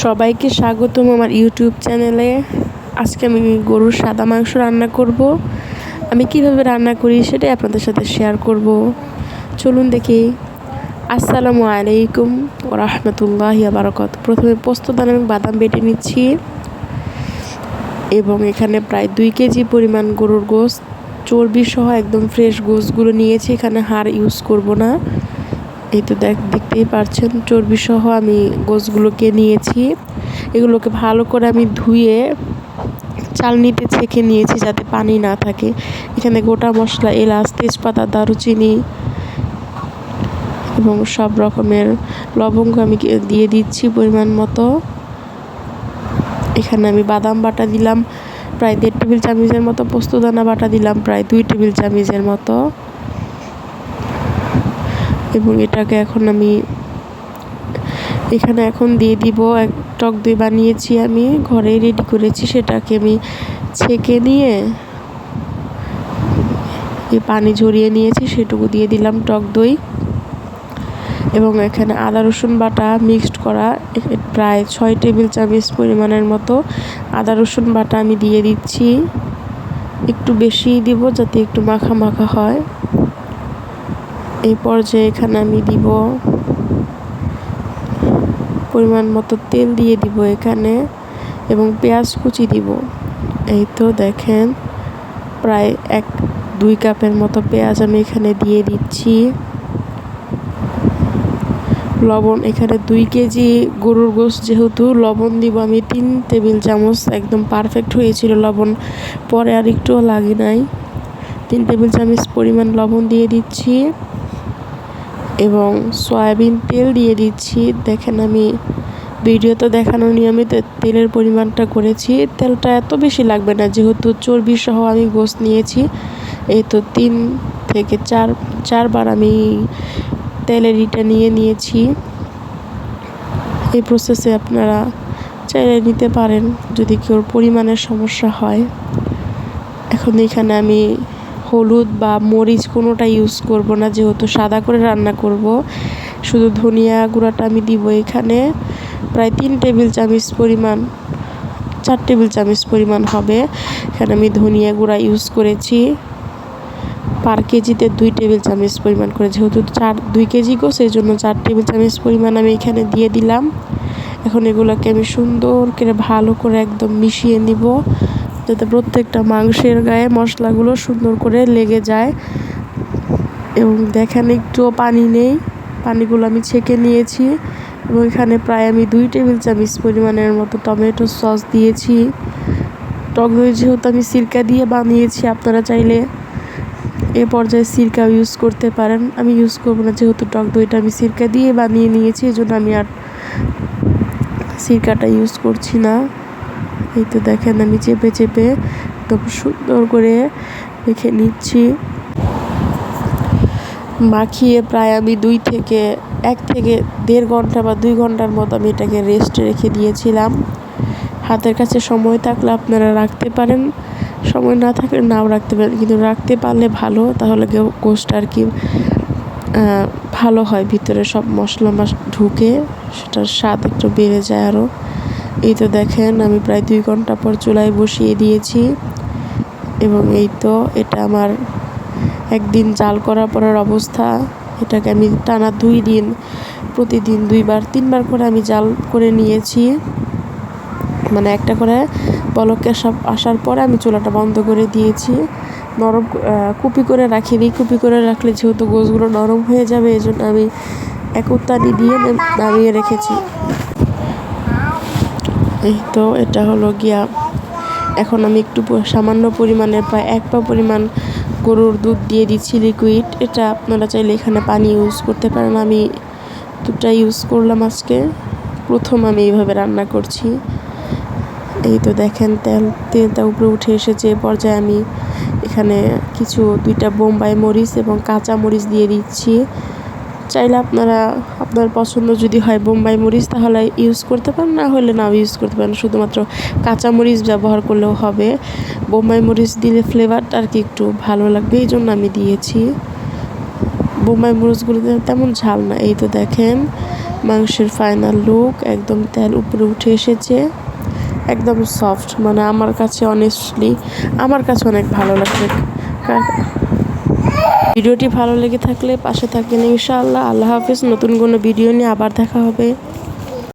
সবাইকে স্বাগতম আমার ইউটিউব চ্যানেলে। আজকে আমি গরুর সাদা মাংস রান্না করব। আমি কিভাবে রান্না করি সেটাই আপনাদের সাথে শেয়ার করব। চলুন দেখি। আসসালামু আলাইকুম ওয়া রাহমাতুল্লাহি ওয়া বারাকাতুহু। প্রথমে পোস্তদানা এবং বাদাম বেটে নিচ্ছি এবং এখানে প্রায় 2 কেজি পরিমাণ গরুর গোশত চর্বি সহ একদম ফ্রেশ গোশতগুলো নিয়েছি। এখানে হাড় ইউজ করব না। এই তো দেখতেই পাচ্ছেন চর্বি সহ আমি গোশতগুলোকে নিয়েছি। এগুলোকে ভালো করে আমি ধুয়ে চালনিতে ছেঁকে নিয়েছি যাতে পানি না থাকে। এখানে গোটা মশলা এলাচ, তেজপাতা, দারুচিনি এবং সব রকমের লবঙ্গ আমি দিয়ে দিচ্ছি পরিমাণ মতো। এখানে আমি বাদাম বাটা দিলাম প্রায় 1.5 টেবিল চামচের মতো, পোস্তদানা বাটা দিলাম প্রায় 2 টেবিল চামচের মতো এবং এটাকে এখন দিয়ে দিব টক দই বানিয়েছি, আমি ঘরে রেডি করেছি। সেটাকে আমি ছেঁকে নিয়ে পানি ঝরিয়ে নিয়েছি, সেটুকু দিয়ে দিলাম টক দই এবং এখানে আদা রসুন বাটা মিক্সড করা প্রায় 6 টেবিল চামচ পরিমাণের মতো আদা রসুন বাটা আমি দিয়ে দিচ্ছি। একটু বেশিই দিব যাতে একটু মাখা মাখা হয়। এই পর্যায়ে এখানে আমি দিব পরিমাণ মতো তেল দিয়ে দিব এখানে এবং পেঁয়াজ কুচি দিব। এই তো দেখেন প্রায় 1-2 কাপের মতো পেঁয়াজ আমি এখানে দিয়ে দিচ্ছি। লবণ এখানে 2 কেজি গরুর গোশত যেহেতু লবণ দিব আমি 3 টেবিল চামচ, একদম পারফেক্ট হয়েছিল লবণ, পরে আর একটুও লাগে নাই। 3 টেবিল চামচ পরিমাণ লবণ দিয়ে দিচ্ছি এবং সয়াবিন তেল দিয়ে দিচ্ছি। দেখেন আমি ভিডিওতে দেখানো নিয়মিত তেলের পরিমাণটা করেছি। তেলটা এত বেশি লাগবে না যেহেতু চর্বি সহ আমি গোশত নিয়েছি। এই তো 3 থেকে 4 বার আমি তেলের ইটা নিয়েছি। এই প্রসেসে আপনারা চাইলে নিতে পারেন যদি কেউ পরিমাণের সমস্যা হয়। এখন এখানে আমি হলুদ বা মরিচ কোনোটা ইউজ করব না যেহেতু সাদা করে রান্না করব। শুধু ধনিয়া গুঁড়াটা আমি দিব এখানে প্রায় 3 টেবিল চামচ পরিমাণ, 4 টেবিল চামচ পরিমাণ হবে। এখানে আমি ধনিয়া গুঁড়া ইউজ করেছি পার কেজিতে 2 টেবিল চামচ পরিমাণ করে, যেহেতু 2 কেজি গোশত সেই জন্য 4 টেবিল চামচ পরিমাণ আমি এখানে দিয়ে দিলাম। এখন এগুলোকে আমি সুন্দর করে ভালো করে একদম মিশিয়ে নিব যাতে প্রত্যেকটা মাংসের গায়ে মশলাগুলো সুন্দর করে লেগে যায়। এবং দেখেন একটুও পানি নেই, পানিগুলো আমি ছেঁকে নিয়েছি এবং এখানে প্রায় আমি 2 টেবিল চামচ পরিমাণের মতো টমেটো সস দিয়েছি। টক দই যেহেতু আমি সিরকা দিয়ে বানিয়েছি, আপনারা চাইলে এ পর্যায়ে সিরকা ইউজ করতে পারেন। আমি ইউজ করব না যেহেতু টক দইটা আমি সিরকা দিয়ে বানিয়ে নিয়েছি, এই জন্য আমি আর সিরকাটা ইউজ করছি না। এই তো দেখেন আমি চেপে চেপে একদম সুন্দর করে রেখে নিচ্ছি। মাখিয়ে প্রায় আমি 1 থেকে 1.5 ঘন্টা বা 2 ঘন্টার মতো আমি এটাকে রেস্টে রেখে দিয়েছিলাম। হাতের কাছে সময় থাকলে আপনারা রাখতে পারেন, সময় না থাকলে নাও রাখতে পারেন, কিন্তু রাখতে পারলে ভালো, তাহলে গোশত আর কি ভালো হয়, ভিতরে সব মশলা ঢুকে সেটার স্বাদ একটু বেড়ে যায় আরও। এই তো দেখেন আমি প্রায় 2 ঘন্টা পর চুলায় বসিয়ে দিয়েছি এবং এই তো এটা আমার একদিন জাল করার পরের অবস্থা। এটাকে আমি টানা 2 দিন প্রতিদিন 2-3 বার করে আমি জাল করে নিয়েছি। মানে একটা করে বলকে সব আসার পরে আমি চুলাটা বন্ধ করে দিয়েছি। নরম কুপি করে রাখিনি, কুপি করে রাখলে যেহেতু গোশতগুলো নরম হয়ে যাবে, এই জন্য আমি একতানি দিয়ে নামিয়ে রেখেছি। এই তো এটা হলো গিয়া। এখন আমি একটু সামান্য পরিমাণের প্রায় 1 পা পরিমাণ গরুর দুধ দিয়ে দিচ্ছি লিকুইড। এটা আপনারা চাইলে এখানে পানি ইউজ করতে পারেন, আমি দুধটা ইউজ করলাম আজকে, প্রথম আমি এইভাবে রান্না করছি। এই তো দেখেন তেলটা উপরে উঠে এসেছে। এ পর্যায়ে আমি এখানে 2টা বোম্বাই মরিচ এবং কাঁচা মরিচ দিয়ে দিচ্ছি। চাইলে আপনারা আপনার পছন্দ যদি হয় বোম্বাই মরিচ তাহলে ইউজ করতে পারেন, না হলে নাও ইউজ করতে পারেন, শুধুমাত্র কাঁচা মরিচ ব্যবহার করলেও হবে। বোম্বাই মরিচ দিলে ফ্লেভারটা আর কি একটু ভালো লাগবে, এই জন্য আমি দিয়েছি। বোম্বাই মরিচগুলোতে তেমন ঝাল না। এই তো দেখেন মাংসের ফাইনাল লুক, একদম তেল উপরে উঠে এসেছে, একদম সফট, মানে আমার কাছে অনেস্টলি আমার কাছে অনেক ভালো লাগছে। ভিডিওটি ভালো লেগে থাকলে পাশে থাকবেন ইনশাআল্লাহ। আল্লাহ হাফিজ। নতুন কোনো ভিডিও নিয়ে আবার দেখা হবে।